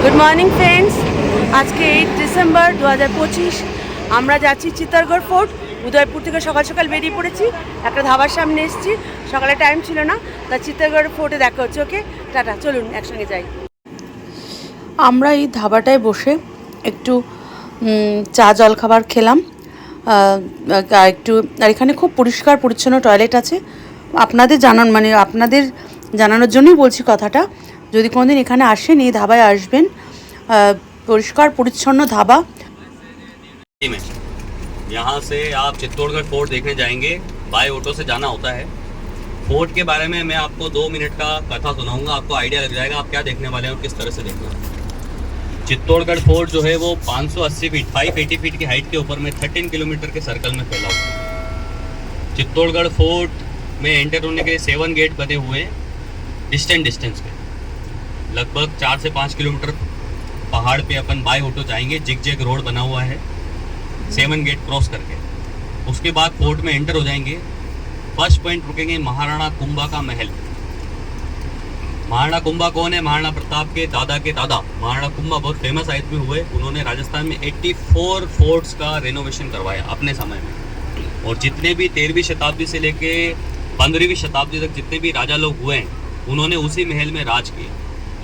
Good morning friends. आज के 8 December 2025 আমরা যাচ্ছি চিত্তরগড় ফোর্ট। উদয়পুর থেকে সকাল সকাল বেরিয়ে পড়েছি, একটা ধাবার সামনে এসেছি, সকালে টাইম ছিল না, তা চিত্তরগড় ফোর্টে দেখা হচ্ছে। ওকে টাটা, চলুন একসঙ্গে যাই। আমরা এই ধাবাটায় বসে একটু চা জলখাবার খেলাম, একটু। আর এখানে খুব পরিষ্কার পরিচ্ছন্ন টয়লেট আছে। আপনাদের জানানোর জন্যই বলছি কথাটা, যদি কোনোদিন এখানে আসেন এই ধাবায় আসবেন, পরিষ্কার পরিচ্ছন্ন ধাবা। यहाँ से आप चित्तौड़गढ़ फोर्ट देखने जाएंगे, बाय ऑटो से जाना होता है। फोर्ट के बारे में मैं आपको 2 मिनट का कथा सुनाऊंगा, आपको आइडिया लग जाएगा आप क्या देखने वाले हैं और किस तरह से देखना है। चित्तौड़गढ़ फोर्ट जो है वो 580 फीट 580 फीट की हाइट के ऊपर में 13 किलोमीटर के सर्कल में फैला हुआ है। चित्तौड़गढ़ फोर्ट में एंटर होने के लिए 7 गेट बने हुए हैं डिस्टेंस पे। लगभग 4 से 5 किलोमीटर पहाड़ पे अपन बाय ऑटो जाएंगे, जिग रोड बना हुआ है 7 गेट क्रॉस करके। उसके बाद फोर्ट में एंटर हो जाएंगे। फर्स्ट पॉइंट रुकेंगे महाराणा कुंभा का महल। महाराणा कुंभा कौन है? महाराणा प्रताप के दादा महाराणा कुंभा बहुत फेमस आदमी हुए। उन्होंने राजस्थान में 84 फोर्ट्स का रेनोवेशन करवाया अपने समय में। और जितने भी 13वीं शताब्दी से लेके 15वीं शताब्दी तक जितने भी राजा लोग हुए हैं, उन्होंने उसी महल में राज किया।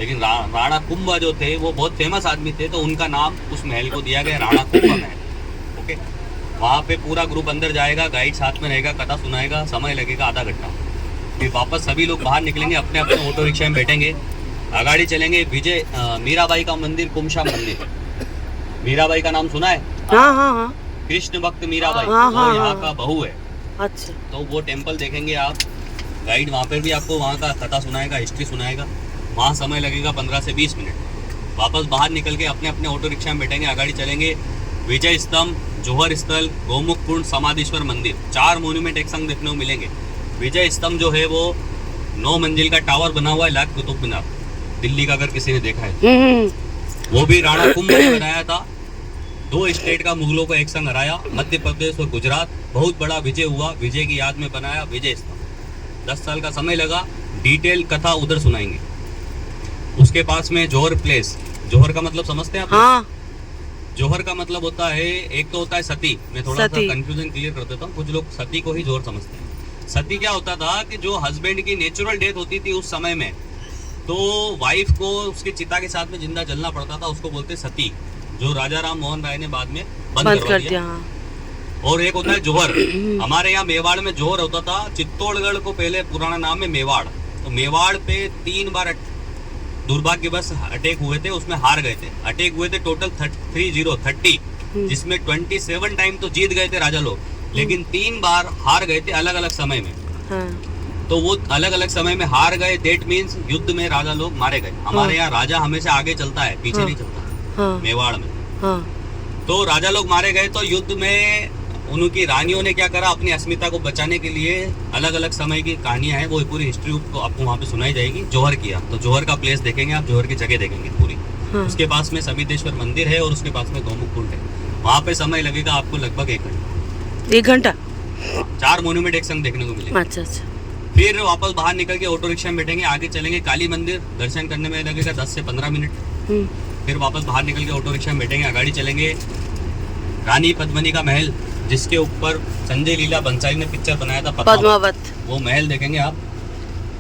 लेकिन राणा कुंभा जो थे वो बहुत फेमस आदमी थे, तो उनका नाम उस महल को दिया गया राणा कुंभा महल। ओके, वहाँ पे पूरा ग्रुप अंदर जाएगा, गाइड साथ में रहेगा, कथा सुनाएगा, समय लगेगा आधा घंटा। फिर वापस सभी लोग बाहर निकलेंगे, अपने अपने ऑटो रिक्शा में बैठेंगे, आगाड़ी चलेंगे। विजय मीराबाई का मंदिर, कुमशा मंदिर। मीराबाई का नाम सुना है? हाँ। कृष्ण भक्त मीराबाई, वो यहाँ का बहू है। अच्छा, तो वो टेम्पल देखेंगे आप। गाइड वहाँ पर भी आपको वहाँ का कथा सुनाएगा, हिस्ट्री सुनाएगा। वहाँ समय लगेगा 15 से 20 मिनट। वापस बाहर निकल के अपने अपने ऑटो रिक्शा में बैठेंगे, आगाड़ी चलेंगे। विजय स्तंभ, जोहर स्थल, गोमुख कुंड, समाधीश्वर मंदिर, 4 मोन्यूमेंट एक संग देखने को मिलेंगे। विजय स्तंभ जो है वो 9 मंजिल का टावर बना हुआ है, लाल कुतुब मीनार, दिल्ली का, अगर किसी ने देखा है। वो भी राणा कुंभ ने बनाया था। 2 स्टेट का मुगलों को एक संग हराया, मध्य प्रदेश और गुजरात। बहुत बड़ा विजय हुआ, विजय की याद में बनाया विजय स्तंभ। 10 साल का समय लगा। डिटेल कथा उधर सुनाएंगे। उसके पास में जोहर प्लेस। जोहर का मतलब समझते हैं आप? हाँ। जोहर का मतलब होता है, एक तो होता है सती। मैं थोड़ा सा कंफ्यूजन क्लियर कर देता हूँ, कुछ लोग सती को ही जोहर समझते हैं। सती क्या होता था कि जो हस्बैंड की नेचुरल डेथ होती थी उस समय में, तो वाइफ को उसके चिता के साथ में जिंदा जलना पड़ता था, उसको बोलते सती, जो राजा राम मोहन राय ने बाद में बंद कर दिया। और एक होता है जोहर। हमारे यहाँ मेवाड़ में जोहर होता था। चित्तौड़गढ़ को पहले पुराना नाम है मेवाड़। तो मेवाड़ पे 3 बार दुर्भाग्यवश अटैक हुए थे, उसमें हार गए थे। अटैक हुए थे टोटल 30, जिसमें 27 टाइम तो जीत गए थे राजा लोग, लेकिन 3 बार हार गए थे अलग अलग समय में। तो वो अलग अलग समय में हार गए, दैट मीन्स युद्ध में राजा लोग मारे गए। हमारे यहाँ राजा हमेशा आगे चलता है, पीछे नहीं चलता। मेवाड़ में तो राजा लोग मारे गए, तो युद्ध में उनकी रानियों ने क्या करा, अपनी अस्मिता को बचाने के लिए अलग अलग समय की कहानियां हैं, वो पूरी हिस्ट्री को आपको वहाँ पे सुनाई जाएगी। जोहर किया, तो जोहर का प्लेस देखेंगे आप, जोहर की जगह देखेंगे पूरी। उसके पास में सवितेश्वर मंदिर है और उसके पास में गोमुख कुंड है। वहाँ पे समय लगेगा आपको लगभग 1 घंटा। 4 मोन्यूमेंट एक संग देखने को मिलेगा। अच्छा। फिर वापस बाहर निकल के ऑटो रिक्शा में बैठेंगे, आगे चलेंगे काली मंदिर, दर्शन करने में लगेगा 10 से 15 मिनट। फिर वापस बाहर निकल के ऑटो रिक्शा में बैठेंगे, आगाड़ी चलेंगे। रानी पद्मिनी का महल, जिसके ऊपर संजय लीला बंसाली ने पिक्चर बनाया था पद्मावत, वो महल देखेंगे आप,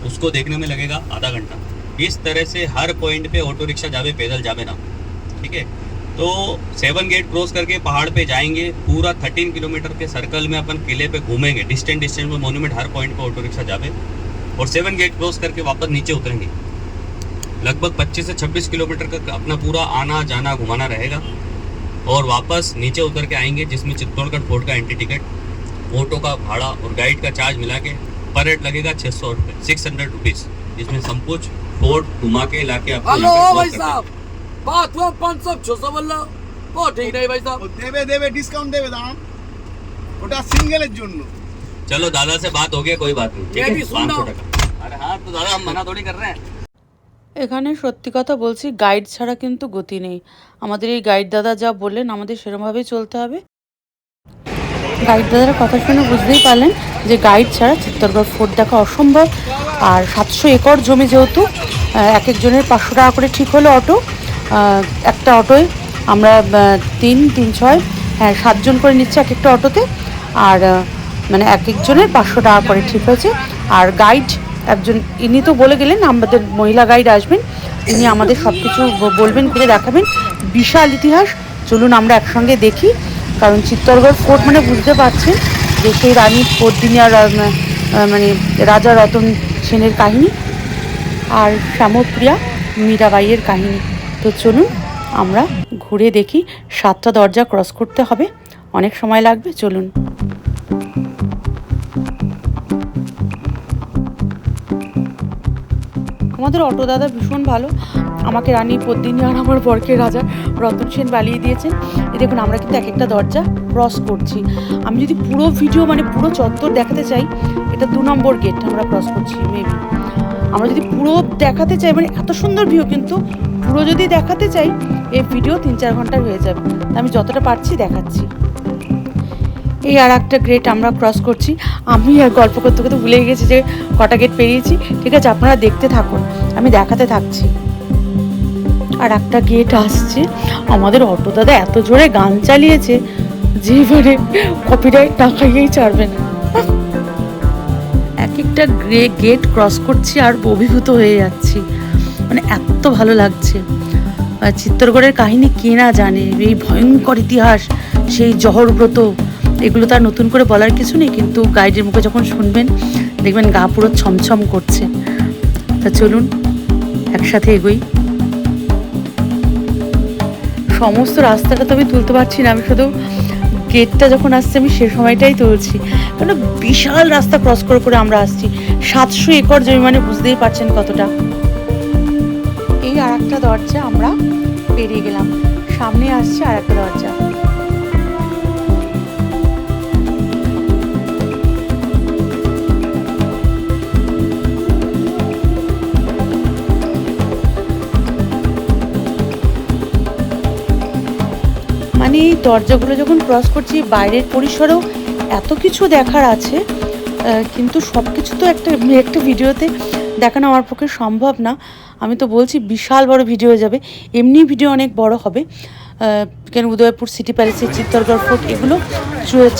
उसको देखने में लगेगा आधा घंटा। इस तरह से हर पॉइंट पे ऑटो रिक्शा जावे, पैदल जावे ना, ठीक है। तो 7 गेट क्रॉस करके पहाड़ पे जाएंगे, पूरा 13 किलोमीटर के सर्कल में अपन किले पे घूमेंगे, डिस्टेंस में मोन्यूमेंट हर पॉइंट पे ऑटो रिक्शा जावे। और 7 गेट क्रॉस करके वापस नीचे उतरेंगे। लगभग 25 से 26 किलोमीटर का अपना पूरा आना जाना घुमाना रहेगा। और वापस नीचे उतर के आएंगे, जिसमें चित्तौड़गढ़ फोर्ट का एंट्री टिकट, ऑटो का भाड़ा और गाइड का चार्ज मिला के पर हेड लगेगा 600 रुपीज, जिसमें संपूर्ण फोर्ट घुमा के ला के आपको। हेलो भाई साहब, बात हुआ 500 600 बोलो, ओ ठीक नहीं भाई साहब, देवे डिस्काउंट देवे दाम, ওটা সিঙ্গেলের জন্য। चलो दादा से बात हो गया, कोई बात नहीं, ठीक है 500 টাকা। अरे हाँ, तो दादा हम मना थोड़ी कर रहे हैं। এখানে সত্যি কথা বলছি, গাইড ছাড়া কিন্তু গতি নেই। আমাদের এই গাইড দাদা যা বললেন আমাদের সেরকমভাবেই চলতে হবে। গাইড দাদার কথা শুনে বুঝতেই পারলেন যে গাইড ছাড়া চিত্তরগড় ফোর্ট দেখা অসম্ভব। আর 700 একর জমি যেহেতু, এক একজনের 500 টাকা করে ঠিক হলো অটো। একটা অটোয় আমরা 3, 3, 6, হ্যাঁ 7 জন করে নিচ্ছে এক একটা অটোতে। আর মানে এক একজনের 500 টাকা করে, ঠিক হয়েছে। আর গাইড একজন, ইনি তো বলে গেলেন আমাদের মহিলা গাইড আসবেন, ইনি আমাদের সব কিছু বলবেন, ঘুরে দেখাবেন। বিশাল ইতিহাস, চলুন আমরা একসঙ্গে দেখি। কারণ চিত্তরগড় ফোর্ট মানে বুঝতে পারছেন যে সেই রানী পদ্মিনীর মানে রাজা রতন সেনের কাহিনী আর শ্যামপ্রিয়া মীরাবাইয়ের কাহিনী। তো চলুন আমরা ঘুরে দেখি। 7টা দরজা ক্রস করতে হবে, অনেক সময় লাগবে, চলুন। আমাদের অটো দাদা ভীষণ ভালো, আমাকে রানী পদ্মিনী আর আমার বরকে রাজা রতন সেন বালিয়ে দিয়েছেন। এই দেখুন আমরা কিন্তু এক একটা দরজা ক্রস করছি। আমি যদি পুরো ভিডিও মানে পুরো চত্বর দেখাতে চাই, এটা 2 নম্বর গেট আমরা ক্রস করছি। মেবি আমরা যদি পুরো দেখাতে চাই, মানে এত সুন্দর ভিউ, কিন্তু পুরো যদি দেখাতে চাই এই ভিডিও 3-4 ঘন্টার হয়ে যাবে। আমি যতটা পারছি দেখাচ্ছি। এই আর একটা গেট আমরা ক্রস করছি। আমি আর গল্প করতে করতে ভুলে গেছি যে কটা গেট পেরিয়েছি। ঠিক আছে, আপনারা দেখতে থাকুন, আমি দেখাতে থাকছি। আর একটা গেট আসছে। আমাদের অটো দাদা এত জোরে গান চালিয়েছে যে মানে কপিরাইট না খাইয়েই ছাড়বে না। এক একটা গেট ক্রস করছি আর অভিভূত হয়ে যাচ্ছি, মানে এত ভালো লাগছে। চিত্তরগড়ের কাহিনী কে না জানে, এই ভয়ঙ্কর ইতিহাস, সেই জহরব্রত, এগুলো তার নতুন করে বলার কিছু নেই, কিন্তু গাইডের মুখে যখন শুনবেন দেখবেন গা পুরো ছমছম করছে। তা চলুন একসাথে এগোই। সমস্ত রাস্তাটা তো আমি তুলতে পারছি না, আমি শুধু গেটটা যখন আসছে আমি সে সময়টাই তুলছি, কারণ বিশাল রাস্তা ক্রস করে করে আমরা আসছি। 700 একর জমি, মানে বুঝতেই পারছেন কতটা। এই আর একটা দরজা আমরা পেরিয়ে গেলাম, সামনে আসছে আর একটা দরজা। মানে এই দরজাগুলো যখন ক্রস করছি, বাইরের পরিসরেও এত কিছু দেখার আছে, কিন্তু সব কিছু তো একটা ভিডিওতে দেখানো আমার পক্ষে সম্ভব না। আমি তো বলছি বিশাল বড় ভিডিও হয়ে যাবে, এমনি ভিডিও অনেক বড় হবে। কেন উদয়পুর সিটি প্যালেসে, চিত্তরগড় ফোর্ট, এগুলো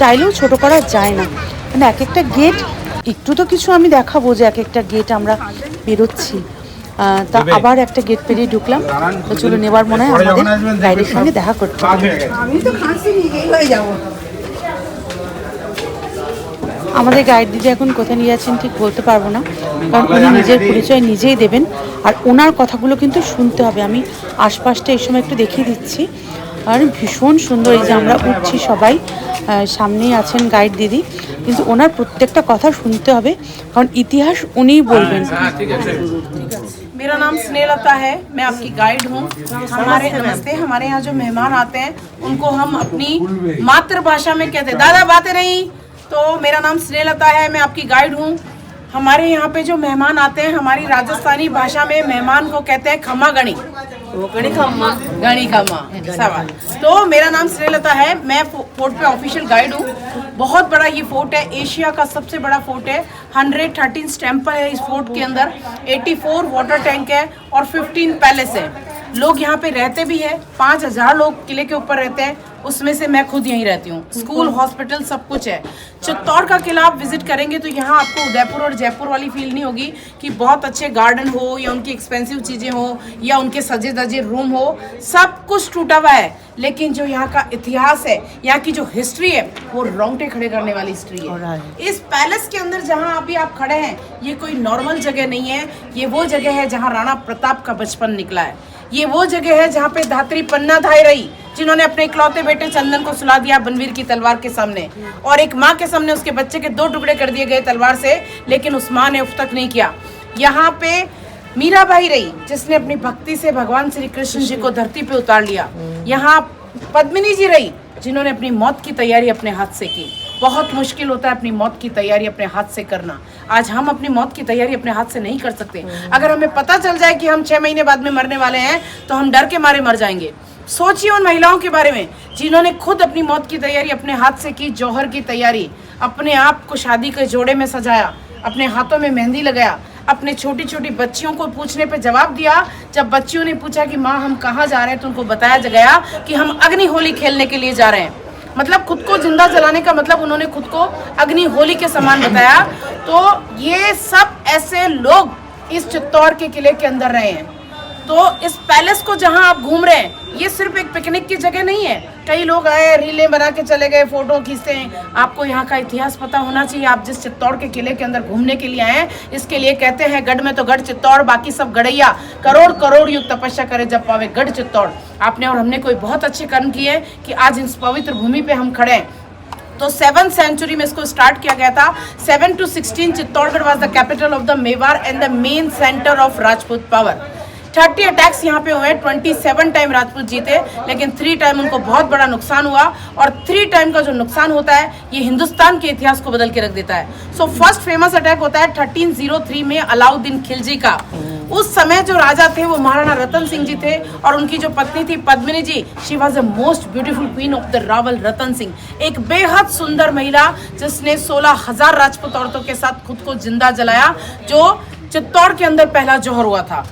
চাইলেও ছোট করা যায় না। মানে এক একটা গেট একটু তো কিছু আমি দেখাবো, যে এক একটা গেট আমরা বেরোচ্ছি। তা আবার একটা গেট পেরিয়ে ঢুকলাম। তো চলুন এবার মনে হয় আমাদের গাইডের সঙ্গে দেখা করতে হবে। আমাদের গাইড দিদি এখন কোথায় নিয়ে যাচ্ছেন ঠিক বলতে পারবো না, কারণ উনি নিজের পরিচয় নিজেই দেবেন, আর ওনার কথাগুলো কিন্তু শুনতে হবে। আমি আশপাশটা এই সময় একটু দেখিয়ে দিচ্ছি। আর ভীষণ সুন্দর, এই যে আমরা উঠছি সবাই, সামনেই আছেন গাইড দিদি, কিন্তু ওনার প্রত্যেকটা কথা শুনতে হবে, কারণ ইতিহাস উনিই বলবেন। मेरा नाम स्नेहलता है, मैं आपकी गाइड हूँ। हमारे यहाँ जो मेहमान आते हैं उनको हम अपनी मातृभाषा में कहते हैं। दादा बातें नहीं। तो मेरा नाम स्नेहलता है, मैं आपकी गाइड हूँ। हमारे यहाँ पे जो मेहमान आते हैं, हमारी राजस्थानी भाषा में मेहमान को कहते हैं खमा गणी। गणी खम्मा सवाल। तो मेरा नाम स्नेहलता है, मैं फोर्ट पे ऑफिशियल गाइड हूँ। बहुत बड़ा ये फोर्ट है, एशिया का सबसे बड़ा फोर्ट है। 113 टेम्पल है इस फोर्ट के अंदर, 84 वाटर टैंक है और 15 पैलेस है। लोग यहाँ पे रहते भी है, 5000 लोग किले के ऊपर रहते हैं, उसमें से मैं खुद यहीं रहती हूँ। स्कूल, हॉस्पिटल सब कुछ है। चित्तौड़ का किला आप विजिट करेंगे तो यहाँ आपको उदयपुर और जयपुर वाली फील नहीं होगी कि बहुत अच्छे गार्डन हो या उनकी एक्सपेंसिव चीज़ें हो या उनके सजे धजे रूम हो। सब कुछ टूटा हुआ है, लेकिन जो यहाँ का इतिहास है, यहाँ की जो हिस्ट्री है, वो रोंगटे खड़े करने वाली हिस्ट्री है। इस पैलेस के अंदर जहाँ अभी आप खड़े हैं, ये कोई नॉर्मल जगह नहीं है। ये वो जगह है जहाँ राणा प्रताप का बचपन निकला है। ये वो जगह है जहाँ पे धात्री पन्ना धाई रही, जिन्होंने अपने इकलौते बेटे चंदन को सुला दिया बनवीर की तलवार के सामने, और एक माँ के सामने उसके बच्चे के 2 टुकड़े कर दिए गए तलवार से, लेकिन उस माँ ने उफ तक नहीं किया। यहाँ पे मीराबाई रही, जिसने अपनी भक्ति से भगवान श्री कृष्ण जी को धरती पे उतार लिया। यहाँ पद्मिनी जी रही, जिन्होंने अपनी मौत की तैयारी अपने हाथ से की। बहुत मुश्किल होता है अपनी मौत की तैयारी अपने हाथ से करना। आज हम अपनी मौत की तैयारी अपने हाथ से नहीं कर सकते। अगर हमें पता चल जाए कि हम 6 महीने बाद में मरने वाले हैं, तो हम डर के मारे मर जाएंगे। सोचिए उन महिलाओं के बारे में जिन्होंने खुद अपनी मौत की तैयारी अपने हाथ से की, जौहर की तैयारी, अपने आप को शादी के जोड़े में सजाया, अपने हाथों में मेहंदी लगाया, अपने छोटी छोटी बच्चियों को पूछने पे जवाब दिया। जब बच्चियों ने पूछा कि माँ हम कहाँ जा रहे हैं, तो उनको बताया गया कि हम अग्नि होली खेलने के लिए जा रहे हैं। मतलब खुद को जिंदा जलाने का मतलब उन्होंने खुद को अग्नि होली के समान बताया। तो ये सब ऐसे लोग इस चित्तौड़ के किले के अंदर रहे हैं। तो इस पैलेस को जहां आप घूम रहे हैं, ये सिर्फ एक पिकनिक की जगह नहीं है। कई लोग आए, रीलें बना के चले गए, फोटो खींचते हैं। आपको यहाँ का इतिहास पता होना चाहिए। आप जिस चित्तौड़ के किले के अंदर घूमने के लिए आए हैं, इसके लिए कहते हैं गढ़ में तो गढ़ चित्तौड़, बाकी सब गढ़ैया। करोड़ करोड़ युग तपस्या करे जब पावे गढ़ चित्तौड़। आपने और हमने कोई बहुत अच्छे कर्म किए कि आज इस पवित्र भूमि पे हम खड़े हैं। तो 7th सेंचुरी में इसको स्टार्ट किया गया था। 7 to 16 Chittorgarh was the capital of the Mewar and the main centre of Rajput power. 30 attacks यहाँ पे हुए, 27 टाइम राजपूत जीते, लेकिन 3 टाइम उनको बहुत बड़ा नुकसान हुआ। और 3 टाइम का जो नुकसान होता है, ये हिंदुस्तान के इतिहास को बदल के रख देता है। सो फर्स्ट फेमस अटैक होता है 1303 में अलाउद्दीन खिलजी का। उस समय जो राजा थे वो महाराणा रतन सिंह जी थे, और उनकी जो पत्नी थी Padmini ji, she was the most beautiful queen of the Rawal Ratan Singh. एक बेहद सुंदर महिला जिसने 16,000 राजपूत औरतों के साथ खुद को जिंदा जलाया, जो चित्तौड़ के अंदर पहला जौहर हुआ था।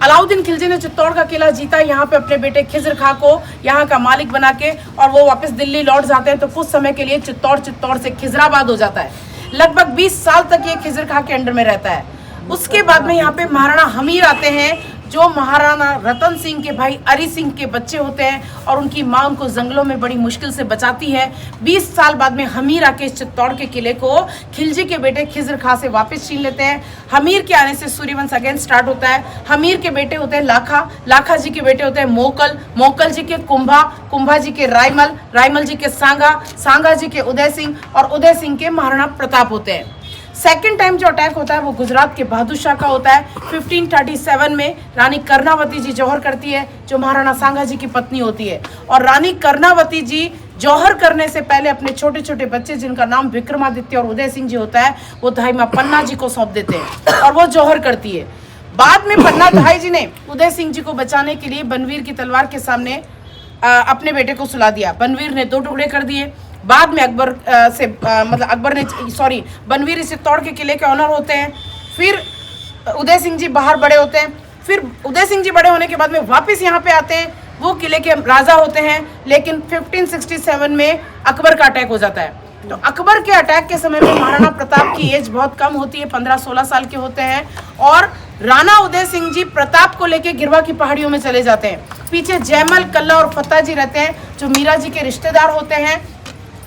अलाउद्दीन खिलजी ने चित्तौड़ का किला जीता, यहाँ पे अपने बेटे खिजर खां को यहाँ का मालिक बना के, और वो वापस दिल्ली लौट जाते हैं। तो कुछ समय के लिए चित्तौड़ से खिजराबाद हो जाता है। लगभग 20 साल तक ये खिजर खां के अंडर में रहता है। उसके बाद में यहाँ पे महाराणा हमीर आते हैं, जो महाराणा रतन सिंह के भाई अरी सिंह के बच्चे होते हैं, और उनकी माँ उनको जंगलों में बड़ी मुश्किल से बचाती है। 20 साल बाद में हमीर आके इस चित्तौड़ के किले को खिलजी के बेटे खिजर खां से वापस छीन लेते हैं। हमीर के आने से सूर्यवंश अगेन स्टार्ट होता है। हमीर के बेटे होते हैं लाखा जी के बेटे होते हैं मोकल जी के कुंभा जी के रायमल जी के सांगा जी के उदय सिंह, और उदय सिंह के महाराणा प्रताप होते हैं। सेकेंड टाइम जो अटैक होता है वो गुजरात के बहादुर शाह का होता है। 1537 में रानी कर्णावती जी जौहर करती है, जो महाराणा सांगा जी की पत्नी होती है। और रानी कर्णावती जी जौहर करने से पहले अपने छोटे छोटे बच्चे, जिनका नाम विक्रमादित्य और उदय सिंह जी होता है, वो धाई माँ पन्ना जी को सौंप देते हैं, और वो जौहर करती है। बाद में पन्ना धाई जी ने उदय सिंह जी को बचाने के लिए बनवीर की तलवार के सामने अपने बेटे को सुला दिया। बनवीर ने 2 टुकड़े कर दिए। बाद में बनवीर इस चित्तौड़ के किले के ऑनर होते हैं। फिर उदय सिंह जी बाहर बड़े होते हैं। फिर उदय सिंह जी बड़े होने के बाद में वापस यहाँ पे आते हैं, वो किले के राजा होते हैं। लेकिन 1567 में अकबर का अटैक हो जाता है। तो अकबर के अटैक के समय में महाराणा प्रताप की एज बहुत कम होती है, 15-16 साल के होते हैं, और राणा उदय सिंह जी प्रताप को लेके गिरवा की पहाड़ियों में चले जाते हैं। पीछे जयमल, कल्ला और फत्ता जी रहते हैं, जो मीरा जी के रिश्तेदार होते हैं।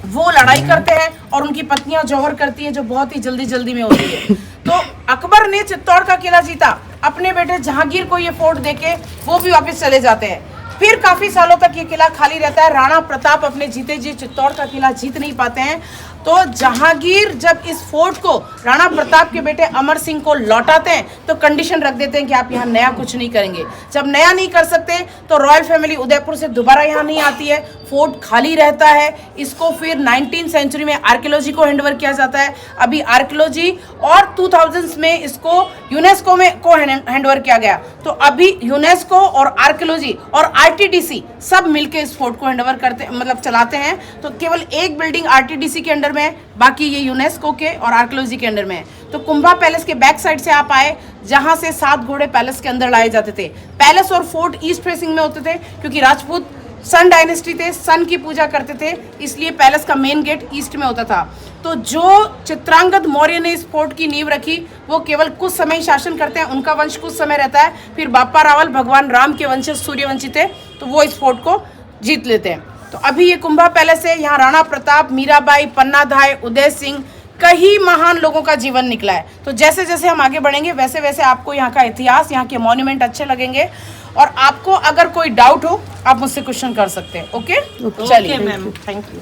वो लड़ाई करते हैं और उनकी पत्नियां जौहर करती हैं, जो बहुत ही जल्दी में होती है। तो अकबर ने चित्तौड़ का किला जीता। अपने बेटे जहांगीर को ये फोर्ट देके वो भी वापस चले जाते हैं। फिर काफी सालों तक ये किला खाली रहता है। राणा प्रताप अपने जीते जी चित्तौड़ का किला जीत नहीं पाते हैं। तो जहांगीर जब इस फोर्ट को राणा प्रताप के बेटे अमर सिंह को लौटाते हैं, तो कंडीशन रख देते हैं कि आप यहाँ नया कुछ नहीं करेंगे। जब नया नहीं कर सकते, तो रॉयल फैमिली उदयपुर से दोबारा यहाँ नहीं आती है, फोर्ट खाली रहता है। इसको फिर 19वीं सेंचुरी में आर्कियोलॉजी को हैंडओवर किया जाता है। अभी आर्कियोलॉजी और 2000s में इसको यूनेस्को में को हैंडओवर किया गया। तो अभी यूनेस्को और आर्कियोलॉजी और आरटीडीसी सब मिलके इस फोर्ट को हैंडओवर करते, मतलब चलाते हैं। तो केवल एक बिल्डिंग आरटीडीसी के अंडर में, बाकी ये यूनेस्को के और आर्कियोलॉजी के अंडर में है। तो कुंभा पैलेस के बैक साइड से आप आए, जहां से 7 घोड़े पैलेस के अंदर लाए जाते थे। पैलेस और फोर्ट ईस्ट फेसिंग में होते थे, क्योंकि राजपूत सन डायनेस्टी थे, सन की पूजा करते थे, इसलिए पैलेस का मेन गेट ईस्ट में होता था। तो जो चित्रांगद मौर्य ने इस फोर्ट की नींव रखी, वो केवल कुछ समय ही शासन करते हैं, उनका वंश कुछ समय रहता है। फिर बापा रावल भगवान राम के वंशज सूर्यवंशी थे, तो वो इस फोर्ट को जीत लेते हैं। तो अभी ये कुंभा पैलेस है। यहाँ राणा प्रताप, मीराबाई, पन्ना धाय, उदय सिंह, कई महान लोगों का जीवन निकला है। तो जैसे जैसे हम आगे बढ़ेंगे, वैसे वैसे आपको यहाँ का इतिहास, यहाँ के मॉन्यूमेंट अच्छे लगेंगे। और आपको अगर कोई डाउट हो, आप मुझसे क्वेश्चन कर सकते हैं। ओके, चलिए मैम, थैंक यू।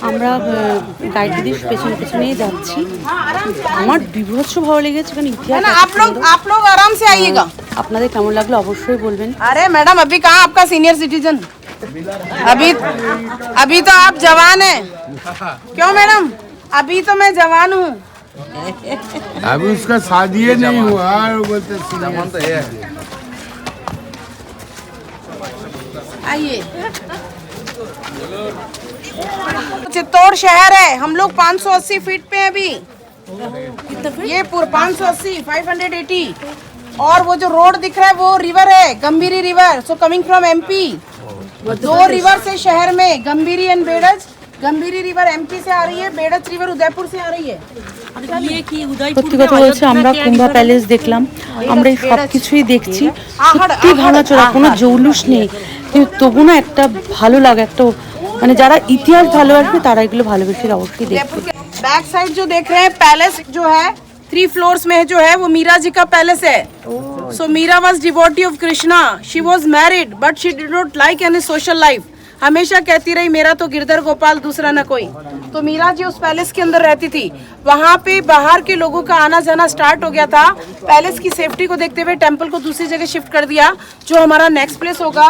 আমরা গাইড দিদির পেছনে যাচ্ছি। আমার বিভৎস ভালো লেগেছে, কারণ ইতিহাস। आप लोग आराम से आइएगा। আপনাদের কেমন লাগলো অবশ্যই বলবেন। अरे मैडम, अभी कहाँ आपका सीनियर सिटीजन? अभी तो आप जवान हैं। क्यों मैडम? अभी तो मैं जवान हूँ। अभी उसका शादी नहीं हुआ, बोलते जवान तो है। आइए, चित्तौड़ शहर है। हम लोग 580 फीट पे हैं अभी। कितना फिर? ये 580, 580। और वो जो रोड दिख रहा है वो रिवर है, Gambhiri river. So coming from MP, 2 river से शहर में, Gambhiri and Berach. Gambhiri river MP से आ रही है, बेड़ज रिवर उदयपुर से आ रही है। ये কি সত্যি কথা বলছে, আমরা কুম্ভা প্যালেস দেখলাম, আমরা এই সব কিছুই দেখছি, সত্যি ভাঙাচোরা, কোনো জৌলুস নেই, কিন্তু তবু না একটা ভালো লাগে, একটা মানে যারা ইতিহাস ভালোবাসবে তারা এগুলো ভালোবেসে অবশ্যই দেখবে। बैक साइड जो देख रहे हैं पैलेस जो है 3 फ्लोर्स में जो है वो मीरा जी का पैलेस है। So Meera was devotee of Krishna, she was married but she did not like any social life. हमेशा कहती रही मेरा तो गिरधर गोपाल दूसरा न कोई। तो मीरा जी उस पैलेस के अंदर रहती थी। वहाँ पे बाहर के लोगों का आना जाना स्टार्ट हो गया था। पैलेस की सेफ्टी को देखते हुए टेम्पल को दूसरी जगह शिफ्ट कर दिया, जो हमारा नेक्स्ट प्लेस होगा।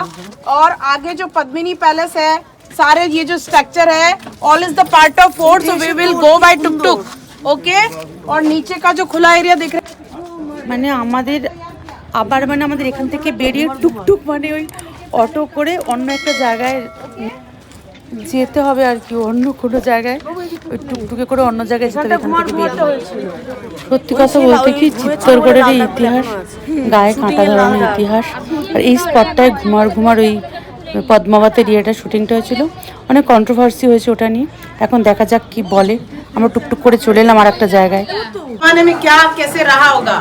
और आगे जो पद्मिनी पैलेस है, सारे ये जो स्ट्रक्चर है, all is the part of fort, so we will go by tuk tuk, okay. और नीचे का जो खुला एरिया दिख रहा है, মানে আমাদের আবার মানে আমাদের এখান থেকে বেরিয়ে টুকটুক মানে ওই অটো করে অন্য একটা জায়গায় যেতে হবে আর কি, অন্য কোনো জায়গায় ওই টুকটুকে করে অন্য জায়গায় যেতে হবে এখান থেকে বেরিয়ে। সত্যি কথা বলতে কি চিত্তরগড়ের এই ইতিহাস, গায়ে কাঁটা ধরানোর ইতিহাস, আর এই স্পটটায় ঘুমার ওই পদ্মাবতের ইয়েটা শুটিংটা হয়েছিল, অনেক কন্ট্রোভার্সি হয়েছে ওটা নিয়ে। এখন দেখা যাক কি বলে। আমরা টুকটুক করে চলে এলাম আর একটা জায়গায়। जमाने में क्या कैसे रहा होगा।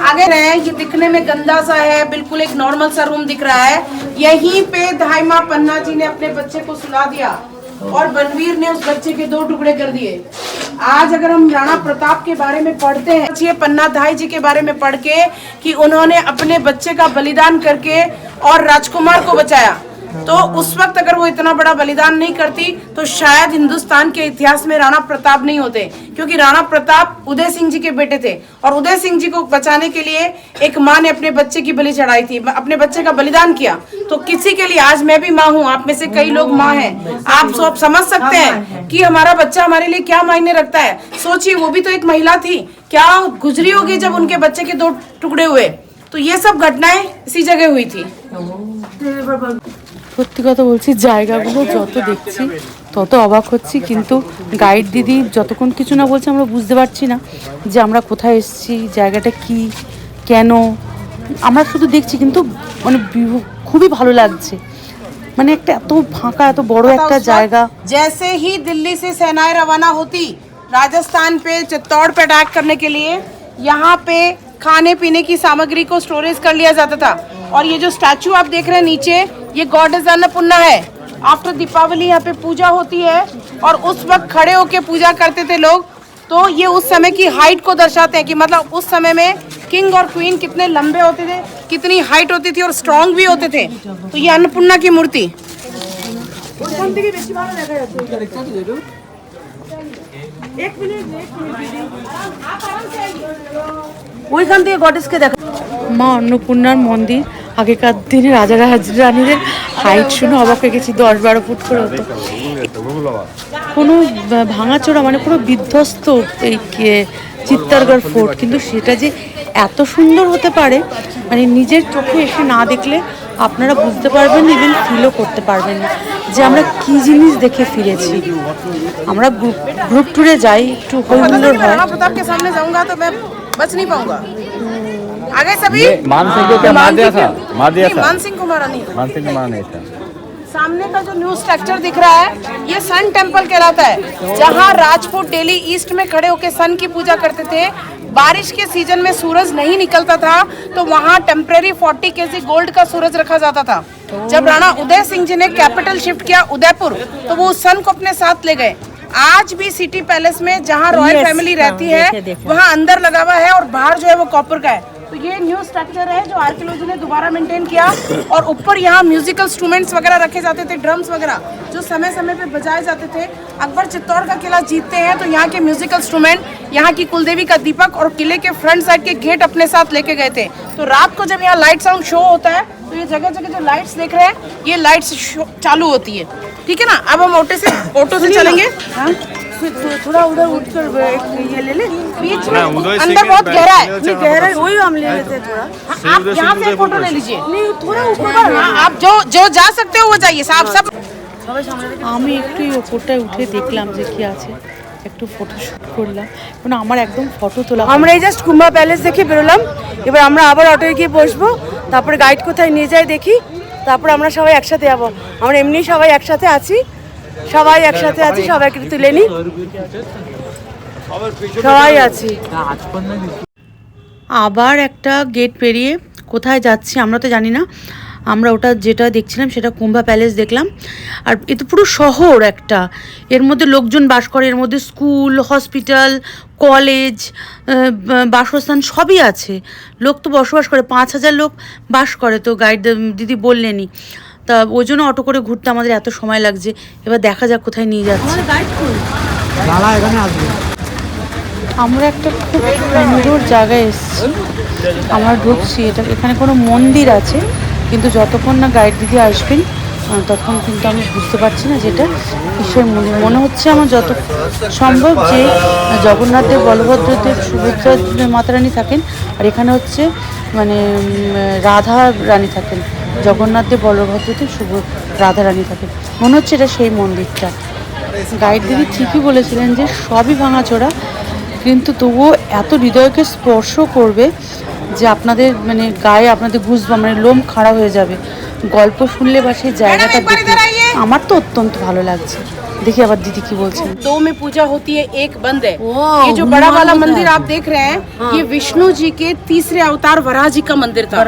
आगे रहे, ये दिखने में गंदा सा है, बिल्कुल एक नॉर्मल सा रूम दिख रहा है। यहीं पे धाई माँ पन्ना जी ने अपने बच्चे को सुला दिया और बलवीर ने उस बच्चे के 2 टुकड़े कर दिए। आज अगर हम राणा प्रताप के बारे में पढ़ते हैं, ये पन्ना धाई जी के बारे में पढ़ के कि उन्होंने अपने बच्चे का बलिदान करके और राजकुमार को बचाया, तो उस वक्त अगर वो इतना बड़ा बलिदान नहीं करती तो शायद हिंदुस्तान के इतिहास में राणा प्रताप नहीं होते। क्योंकि राणा प्रताप उदय सिंह जी के बेटे थे और उदय सिंह जी को बचाने के लिए एक माँ ने अपने बच्चे की बलि चढ़ाई थी, अपने बच्चे का बलिदान किया। तो किसी के लिए, आज मैं भी माँ हूँ, आप में से कई लोग माँ हैं, आप सब समझ सकते हैं कि हमारा बच्चा हमारे लिए क्या मायने रखता है। सोचिए वो भी तो एक महिला थी, क्या गुजरी होगी जब उनके बच्चे के 2 टुकड़े हुए। तो ये सब घटनाएं इसी जगह हुई थी। সত্যি কথা বলছি, জায়গাগুলো যত দেখছি তত অবাক হচ্ছি, কিন্তু গাইড দিদি যতক্ষণ কিছু না বলছে আমরা বুঝতে পারছি না যে আমরা কোথায় এসেছি, জায়গাটা কি, কেন। আমরা শুধু দেখছি, কিন্তু মানে খুবই ভালো লাগছে, মানে একটা এত ফাঁকা, এত বড় একটা জায়গা। जैसे ही दिल्ली से सेनाएं रवाना होती राजस्थान पे, चित्तौड़ पे अटैक करने के लिए, यहाँ पे खाने पीने की सामग्री को स्टोरेज कर लिया जाता था। और ये जो स्टैचू आप देख रहे हैं नीचे, ये गॉडेस अन्नपूर्णा है। आफ्टर दीपावली यहाँ पे पूजा होती है और उस वक्त खड़े होके पूजा करते थे लोग। तो ये उस समय की हाइट को दर्शाते हैं कि मतलब उस समय में किंग और क्वीन कितने लंबे होते थे, कितनी हाइट होती थी और स्ट्रॉन्ग भी होते थे। तो ये अन्नपूर्णा की मूर्ति। ওইখান থেকে গডেসকে দেখা। মা অন্নপূর্ণার মন্দির, আগেকার দিনে রাজা রানীদের হাইট শুনে অবাক হয়ে গেছি, 10-12 ফুট করে হতো। কোনো ভাঙাচোরা মানে পুরো বিধ্বস্ত এই চিত্তরগড় ফোর্ট, কিন্তু সেটা যে এত সুন্দর হতে পারে মানে নিজের চোখে এসে না দেখলে আপনারা বুঝতে পারবেন, ইভেন ফিলও করতে পারবেন না যে আমরা কি জিনিস দেখে ফিরেছি। আমরা গ্রুপ ট্যুরে যাই, একটু হইহুল্লোড় হয়। राणा प्रताप के सामने जाऊंगा तो मैं बच नहीं पाऊंगा। आगे सभी मान सिंह को क्या मार दिया था? मार दिया नहीं, था? मान सिंह को मारा नहीं। मान सिंह को मारा नहीं था। सामने का जो न्यू स्ट्रक्चर दिख रहा है, ये सन टेम्पल कहलाता है, जहाँ राजपूत डेली ईस्ट में खड़े होकर सन की पूजा करते थे। बारिश के सीजन में सूरज नहीं निकलता था तो वहाँ टेम्परेरी 40 केजी गोल्ड का सूरज रखा जाता था। जब राणा उदय सिंह जी ने कैपिटल शिफ्ट किया उदयपुर, तो वो उस सन को अपने साथ ले गए। आज भी सिटी पैलेस में जहाँ रॉयल फैमिली रहती है, वहाँ अंदर लगा हुआ है और बाहर जो है वो कॉपर का है। तो ये न्यू स्ट्रक्चर है जो आर्कियोलॉजी ने दोबारा मेंटेन किया। और ऊपर यहाँ म्यूजिकल इंस्ट्रूमेंट्स वगैरह रखे जाते थे, ड्रम्स वगैरह जो समय समय पे बजाए जाते थे। अकबर चित्तौड़ का किला जीतते हैं तो यहाँ के म्यूजिकल इंस्ट्रूमेंट, यहाँ की कुलदेवी का दीपक और किले के फ्रंट साइड के गेट अपने साथ लेके गए थे। तो रात को जब यहाँ लाइट साउंड शो होता है तो ये जगह जगह जो लाइट्स देख रहे हैं, ये लाइट्स चालू होती है। ठीक है ना। अब हम ऑटो से चलेंगे। थोड़ा उधर उठकर ये ले ले, बीच में अंदर बहुत गहरा है। गहरा वही हम ले लेते हैं थोड़ा। आप यहाँ से फोटो ले लीजिए। नहीं थोड़ा ऊपर हाँ, आप जो जा सकते हो वो जाइए साहब। सब আমি একটু এই ওপরটায় উঠে দেখলাম যে কি আছে, একটু ফটোশ্যুট করলাম, কারণ আমার একদম ফটো তোলা। আমরা এই জাস্ট কুম্ভা প্যালেস দেখে বেরোলাম, এবার আমরা আবার অটোয় গিয়ে বসবো, তারপরে গাইড কোথায় নিয়ে যায় দেখি, তারপরে আমরা সবাই একসাথে যাবো। আমরা এমনি সবাই একসাথে আছি, সবাইকে তুলে নিই, সবাই আছি। আবার একটা গেট পেরিয়ে কোথায় যাচ্ছি আমরা তো জানি না। আমরা ওটা যেটা দেখছিলাম সেটা কুম্ভা প্যালেস দেখলাম। আর এ তো পুরো শহর একটা, এর মধ্যে লোকজন বাস করে, এর মধ্যে স্কুল, হসপিটাল, কলেজ, বাসস্থান সবই আছে। লোক তো বসবাস করে, 5,000 লোক বাস করে, তো গাইড দিদি বললেনই। তা ওই জন্য অটো করে ঘুরতে আমাদের এত সময় লাগছে। এবার দেখা যাক কোথায় নিয়ে যাচ্ছে। আমরা একটা খুব সুন্দর জায়গায় এসেছি, আমরা ঢুকছি। এখানে কোনো মন্দির আছে, কিন্তু যতক্ষণ না গাইড দিদি আসবেন ততক্ষণ কিন্তু আমি বুঝতে পারছি না যেটা কিসের মন্দির। মনে হচ্ছে আমার যত সম্ভব যে জগন্নাথদেব, বলভদ্রদেব, সুভদ্রা মাতা রানী থাকেন, আর এখানে হচ্ছে মানে রাধা রানী থাকেন। জগন্নাথদেব, বলভদ্রদেব, রাধা রানী থাকেন, মনে হচ্ছে এটা সেই মন্দিরটা। গাইড দিদি ঠিকই বলেছিলেন যে সবই ভাঙাচোরা, কিন্তু তবুও এত হৃদয়কে স্পর্শ করবে যে আপনাদের মানে গায়ে আপনাদের গুজবাম্প, মানে লোম খাড়া হয়ে যাবে গল্প শুনলে বা সেই জায়গাটা দেখলে। আমার তো অত্যন্ত ভালো লাগছে। देखिए अब दीदी की बोलते हैं। 2 में पूजा होती है, 1 बंद है। ये जो बड़ा वाला मंदिर आप देख रहे हैं, ये विष्णु जी के तीसरे अवतार वराह जी का मंदिर था।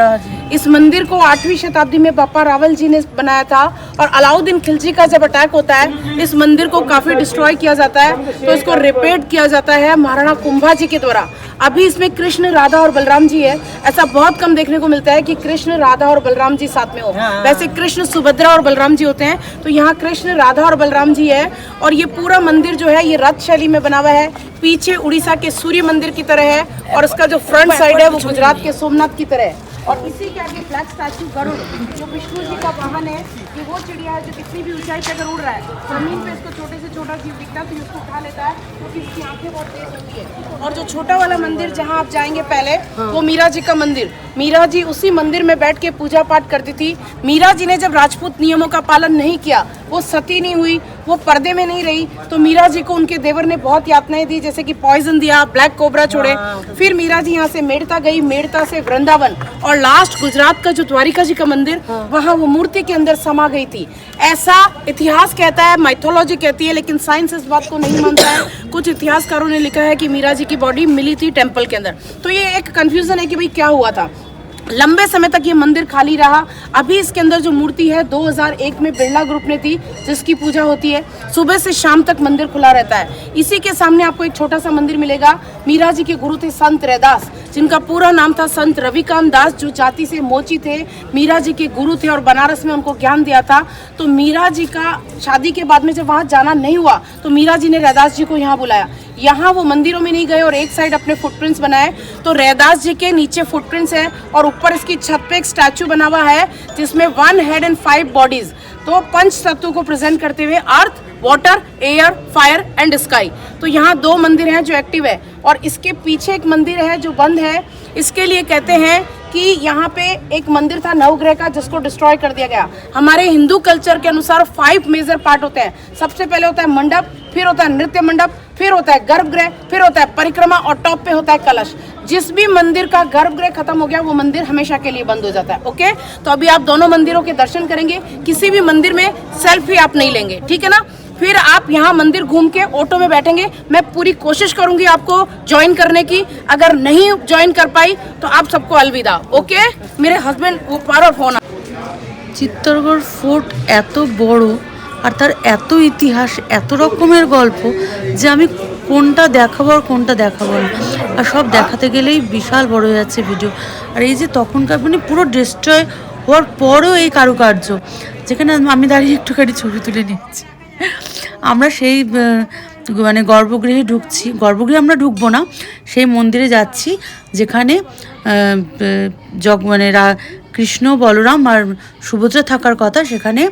इस मंदिर को 8वीं शताब्दी में बापा रावल जी ने बनाया था, और अलाउद्दीन खिलजी का जब अटैक होता है इस मंदिर को काफी डिस्ट्रॉय किया जाता है, तो इसको रिपेयर किया जाता है महाराणा कुंभा जी के द्वारा। अभी इसमें कृष्ण, राधा और बलराम जी है। ऐसा बहुत कम देखने को मिलता है कि कृष्ण, राधा और बलराम जी साथ में हो। वैसे कृष्ण, सुभद्रा और बलराम जी होते हैं, तो यहाँ कृष्ण, राधा और बलराम जी है। और ये पूरा मंदिर जो है ये रथ शैली में बना हुआ है। पीछे उड़ीसा के सूर्य मंदिर की तरह है, और इसका जो फ्रंट साइड है वो गुजरात के सोमनाथ की तरह है। और इसी के आगे ब्लैक स्टैचू गरुड़, जो विष्णु जी का वाहन है, कि वो चिड़िया है जो कितनी भी ऊंचाई पे अगर उड़ रहा है, जमीन पे इसको छोटे से छोटा जीव दिखता है तो ये उसको उठा लेता है, क्योंकि इसकी आंखें बहुत तेज होती है। और जो छोटा वाला मंदिर जहाँ आप जाएंगे पहले, वो मीरा जी का मंदिर। मीरा जी उसी मंदिर में बैठ के पूजा पाठ करती थी। मीरा जी ने जब राजपूत नियमों का पालन नहीं किया, वो सती नहीं हुई, वो पर्दे में नहीं रही, तो मीरा जी को उनके देवर ने बहुत यातनाएं दी, जैसे कि पॉइजन दिया, ब्लैक कोबरा छोड़े। फिर मीरा जी यहाँ से मेड़ता गई, मेड़ता से वृंदावन, और लास्ट गुजरात का जो द्वारिका जी का मंदिर, वहाँ वो मूर्ति के अंदर समा गई थी। ऐसा इतिहास कहता है, माइथोलॉजी कहती है, लेकिन साइंस इस बात को नहीं मानता है। कुछ इतिहासकारों ने लिखा है कि मीरा जी की बॉडी मिली थी टेम्पल के अंदर। तो ये एक कंफ्यूजन है कि भाई क्या हुआ था। लंबे समय तक ये मंदिर खाली रहा। अभी इसके अंदर जो मूर्ति है 2001 में बिरला ग्रुप ने थी, जिसकी पूजा होती है। सुबह से शाम तक मंदिर खुला रहता है। इसी के सामने आपको एक छोटा सा मंदिर मिलेगा। मीरा जी के गुरु थे संत रैदास, जिनका पूरा नाम था संत रविकांत दास, जो जाति से मोची थे, मीरा जी के गुरु थे और बनारस में उनको ज्ञान दिया था। तो मीरा जी का शादी के बाद में जब वहाँ जाना नहीं हुआ, तो मीरा जी ने रैदास जी को यहाँ बुलाया। यहाँ वो मंदिरों में नहीं गए और एक साइड अपने फुटप्रिंट्स बनाए। तो रैदास जी के नीचे फुटप्रिंट्स है, और ऊपर इसकी छत पे एक स्टैचू बना हुआ है, जिसमें 1 हेड एंड 5 बॉडीज, तो 5 तत्वों को प्रेजेंट करते हुए earth, water, air, fire and sky. तो यहाँ 2 मंदिर हैं जो एक्टिव है, और इसके पीछे एक मंदिर है जो बंद है। इसके लिए कहते हैं कि यहाँ पे एक मंदिर था नवग्रह का, जिसको डिस्ट्रॉय कर दिया गया। हमारे हिंदू कल्चर के अनुसार 5 मेजर पार्ट होते हैं। सबसे पहले होता है मंडप, फिर होता है नृत्य मंडप, फिर होता है गर्भगृह, फिर होता है परिक्रमा, और टॉप पे होता है कलश। जिस भी मंदिर का गर्भगृह खत्म हो गया, वो मंदिर हमेशा के लिए बंद हो जाता है। ओके, तो अभी आप दोनों मंदिरों के दर्शन करेंगे। किसी भी मंदिर में सेल्फी आप नहीं लेंगे, ठीक है ना। फिर आप यहाँ मंदिर घूम के ऑटो में बैठेंगे। मैं पूरी कोशिश करूंगी आपको ज्वाइन करने की। अगर नहीं ज्वाइन कर पाई तो आप सबको अलविदा। ओके, मेरे हस्बैंड ऊपर फोन। চিত্তরগড় ফোর্ট এত বড়, আর তার এত ইতিহাস, এত রকমের গল্প, যে আমি কোনটা দেখাবো আর কোনটা দেখাবো না। আর সব দেখাতে গেলেই বিশাল বড় হয়ে যাচ্ছে ভিডিও। আর এই যে তখনকার মানে পুরো ডিস্ট্রয় হওয়ার পরেও এই কারুকার্য, যেখানে আমি দাঁড়িয়ে একটুখানি ছবি তুলে নিচ্ছি। আমরা সেই মানে গর্ভগৃহে ঢুকছি। গর্ভগৃহে আমরা ঢুকবো না, সেই মন্দিরে যাচ্ছি যেখানে মানে কৃষ্ণ, বলরাম আর সুভদ্রা থাকার কথা। সেখানে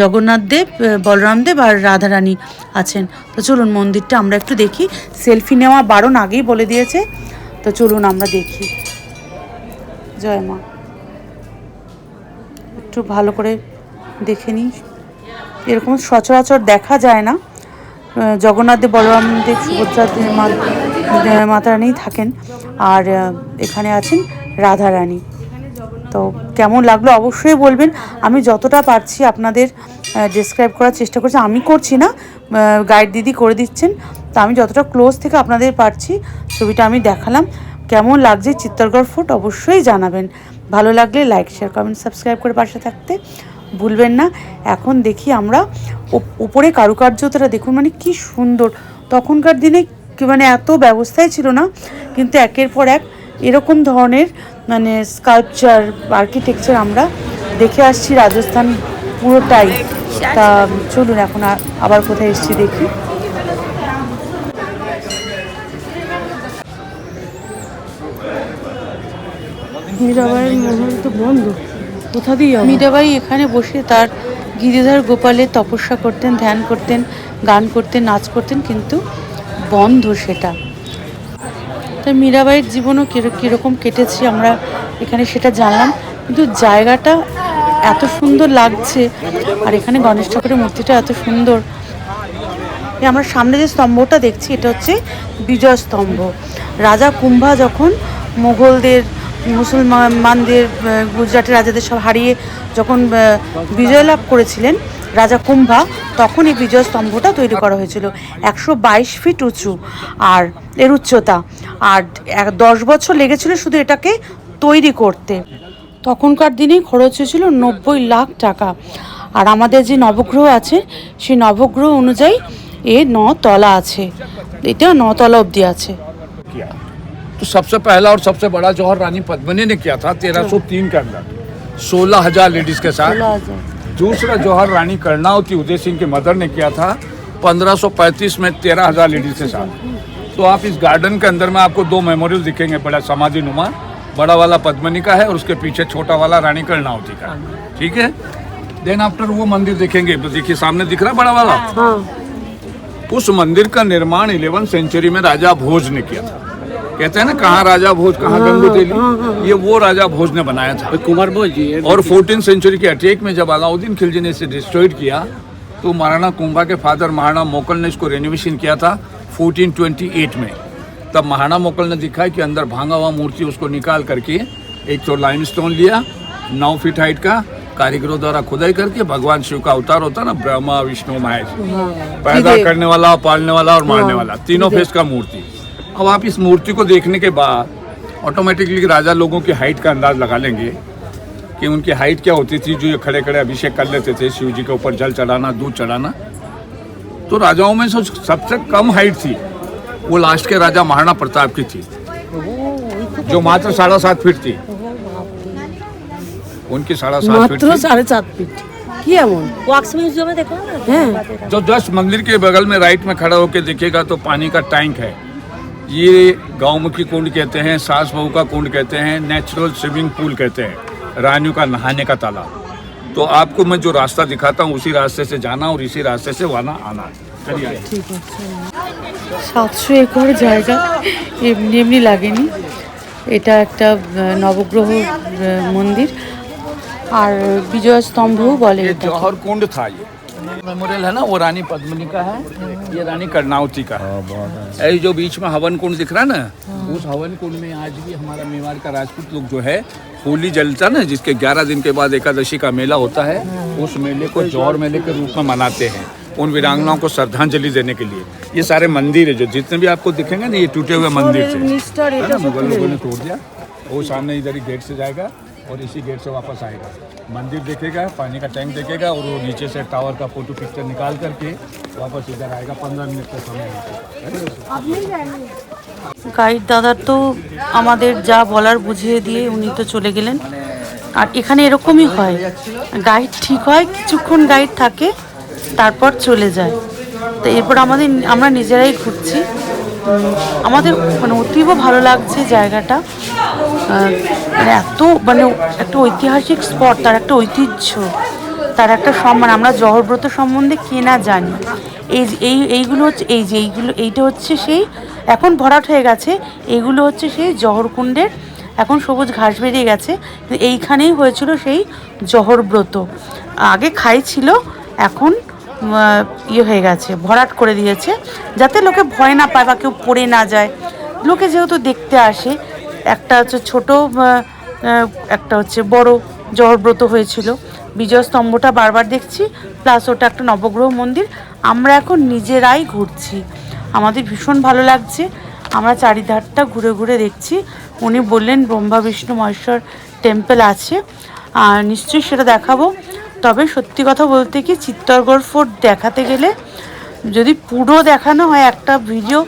জগন্নাথদেব, বলরামদেব আর রাধারানী আছেন। তো চলুন মন্দিরটা আমরা একটু দেখি। সেলফি নেওয়া বারণ আগেই বলে দিয়েছে, তো চলুন আমরা দেখি। জয় মা, একটু ভালো করে দেখে নিই। এরকম সচরাচর দেখা যায় না। জগন্নাথ দেব, বলরাম দেব, সুভদ্রা মাতা রানী থাকেন, আর এখানে আছেন রাধা রানী। তো কেমন লাগলো অবশ্যই বলবেন। আমি যতটা পারছি আপনাদের ডেসক্রাইব করার চেষ্টা করছি, আমি করছি না, গাইড দিদি করে দিচ্ছেন। তো আমি যতটা ক্লোজ থেকে আপনাদের পারছি ছবিটা আমি দেখালাম। কেমন লাগছে চিত্তরগড় ফোর্ট অবশ্যই জানাবেন। ভালো লাগলে লাইক, শেয়ার, কমেন্ট, সাবস্ক্রাইব করে পাশে থাকতে ভুলবেন না। এখন দেখি আমরা উপরে কারুকার্যটা দেখুন, মানে কি সুন্দর। তখনকার দিনে মানে এত ব্যবস্থাই ছিল না, কিন্তু একের পর এক এরকম ধরনের মানে স্কাল্পচার, আর্কিটেকচার আমরা দেখে আসছি রাজস্থান পুরোটাই। তা চলুন এখন আবার কোথায় এসেছি দেখি। মীরাবাইয়ের মহল তো বন্ধ, কোথা দিয়ে? মীরাবাই এখানে বসে তার গিরিধর গোপালের তপস্যা করতেন, ধ্যান করতেন, গান করতেন, নাচ করতেন, কিন্তু বন্ধ সেটা। তাই মীরাবাইয়ের জীবনও কীরকম কেটেছে আমরা এখানে সেটা জানলাম, কিন্তু জায়গাটা এত সুন্দর লাগছে। আর এখানে গণেশ ঠাকুরের মূর্তিটা এত সুন্দর। আমরা সামনে যে স্তম্ভটা দেখছি এটা হচ্ছে বিজয় স্তম্ভ। রাজা কুম্ভা যখন মুঘলদের, মুসলমানদের, গুজরাটের রাজাদের সব হারিয়ে যখন বিজয় লাভ করেছিলেন রাজা কুম্ভা, তখন এই বিজয় স্তম্ভটা তৈরি করা হয়েছিল। 122 ফিট উঁচু আর এর উচ্চতা, আর 10 বছর লেগেছিল শুধু এটাকে তৈরি করতে। তখনকার দিনে খরচ হয়েছিল 90 লাখ টাকা। আর আমাদের যে নবগ্রহ আছে সেই নবগ্রহ অনুযায়ী এ 9 তলা আছে, এটা 9 তলা অবধি আছে। तो सबसे पहला और सबसे बड़ा जौहर रानी पद्मिनी ने किया था 1303 के अंदर 16,000 लेडीज के साथ। दूसरा जौहर रानी कर्णावती उदय सिंह के मदर ने किया था 1535 में 13,000 लेडीज के साथ। तो आप इस गार्डन के अंदर में आपको 2 मेमोरियल दिखेंगे, बड़ा समाधि नुमा, बड़ा वाला पद्मिनी का है और उसके पीछे छोटा वाला रानी कर्णावती का। ठीक है, देन आफ्टर वो मंदिर देखेंगे, तो देखिए सामने दिख रहा बड़ा वाला, उस मंदिर का निर्माण 11वीं सेंचुरी में राजा भोज ने किया था। कहते हैं ना कहाँ राजा भोज कहाँ गंगू तेली, ये वो राजा भोज ने बनाया था, कुमार भोज जी। और 14वीं सेंचुरी के अटैक में जब अलाउद्दीन खिलजी ने इसे डिस्ट्रॉयड किया, तो महाराणा कुंभा के फादर महाराणा मोकल ने इसको रेनोवेशन किया था 1428 में। तब महाराणा मोकल ने दिखा कि अंदर भांगा हुआ मूर्ति, उसको निकाल करके एक तो लाइमस्टोन लिया 9 फीट हाइट का, कारीगरों द्वारा खुदाई करके भगवान शिव का अवतार होता ना, ब्रह्मा विष्णु महेश, पैदा करने वाला, पालने वाला और मारने वाला, तीनों फेस का मूर्ति। अब आप इस मूर्ति को देखने के बाद ऑटोमेटिकली राजा लोगों की हाइट का अंदाज लगा लेंगे कि उनकी हाइट क्या होती थी, जो ये खड़े खड़े अभिषेक कर लेते थे शिव जी के ऊपर, जल चढ़ाना, दूध चढ़ाना। तो राजाओं में सबसे कम हाइट थी वो लास्ट के राजा महाराणा प्रताप की थी, जो मात्र 7.5 फीट थी। उनकी 7.5 फीट थी। 7.5 फीट কি এমন ওয়াক্স মিউজিয়ামে দেখো না। হ্যাঁ, जो जस्ट मंदिर के बगल में राइट में खड़ा होकर देखिएगा तो पानी का टैंक है। ये गौमुखी कुंड कहते हैं, सास बहू का कुंड कहते हैं, नेचुरल स्विमिंग पूल कहते हैं, रानियों का नहाने का तालाब। तो आपको मैं जो रास्ता दिखाता हूँ उसी रास्ते से जाना और इसी रास्ते से वहाँ आना। चलिए। ঠিক আছে। 700 একর জায়গা এমনি এমনি লাগেনি। এটা একটা নবগ্রহ মন্দির আর বিজয় স্তম্ভও বলে। ये जौहर कुंड था, ये मेमोरियल है ना, वो रानी पद्मिनी का है, ये रानी कर्णावती का है। ये जो बीच में हवन कुंड दिख रहा है ना, उस हवन कुंड में आज भी हमारा मेवाड़ का राजपूत लोग जो है होली जलता ना, जिसके 11 दिन के बाद एकादशी का मेला होता है, उस मेले को जौहर मेले के रूप में मनाते हैं, उन वीरांगनाओं को श्रद्धांजलि देने के लिए। ये सारे मंदिर है जो जितने भी आपको दिखेंगे ना, ये टूटे हुए मंदिर थे, मुगल लोगों ने तोड़ दिया। वो सामने इधर ही गेट से जाएगा और इसी गेट से वापस आएगा, मंदिर देखेगा, पानी का टैंक देखेगा और वो नीचे से टावर का फोटो पिक्चर निकाल करके वापस इधर आएगा। 15 मिनट का समय है। গাইড দাদা তো আমাদের যা বলার বুঝিয়ে দিয়ে উনি তো চলে গেলেন। আর এখানে এরকমই হয়, গাইড ঠিক হয়, কিছুক্ষণ গাইড থাকে, তারপর চলে যায়। তো এরপর আমরা নিজেরাই ঘুরছি। আমাদের মানে অতীব ভালো লাগছে জায়গাটা। মানে এত মানে একটা ঐতিহাসিক স্পট, তার একটা ঐতিহ্য, তার একটা সম্মান। আমরা জহরব্রত সম্বন্ধে কে না জানি। এইগুলো হচ্ছে এইটা হচ্ছে সেই, এখন ভরাট হয়ে গেছে, এইগুলো হচ্ছে সেই জহরকুণ্ডের, এখন সবুজ ঘাস বেরিয়ে গেছে। এইখানেই হয়েছিল সেই জহরব্রত। আগে খাই ছিল, এখন ইয়ে হয়ে গেছে, ভরাট করে দিয়েছে, যাতে লোকে ভয় না পায় বা কেউ পড়ে না যায়। লোকে যেহেতু দেখতে আসে, একটা হচ্ছে ছোট, একটা হচ্ছে বড় জহরব্রত হয়েছিল, বিজয় স্তম্ভটা বারবার দেখছি, প্লাস ওটা একটা নবগ্রহ মন্দির। আমরা এখন নিজেরাই ঘুরছি, আমাদের ভীষণ ভালো লাগছে। আমরা চারিধারটা ঘুরে ঘুরে দেখছি। উনি বললেন ব্রহ্মা বিষ্ণু মহেশ্বর টেম্পল আছে, আর নিশ্চয়ই সেটা দেখাবো। তবে সত্যি কথা বলতে কি, চিত্তরগড় ফোর্ট দেখাতে গেলে যদি পুরো দেখানো হয় একটা ভিডিও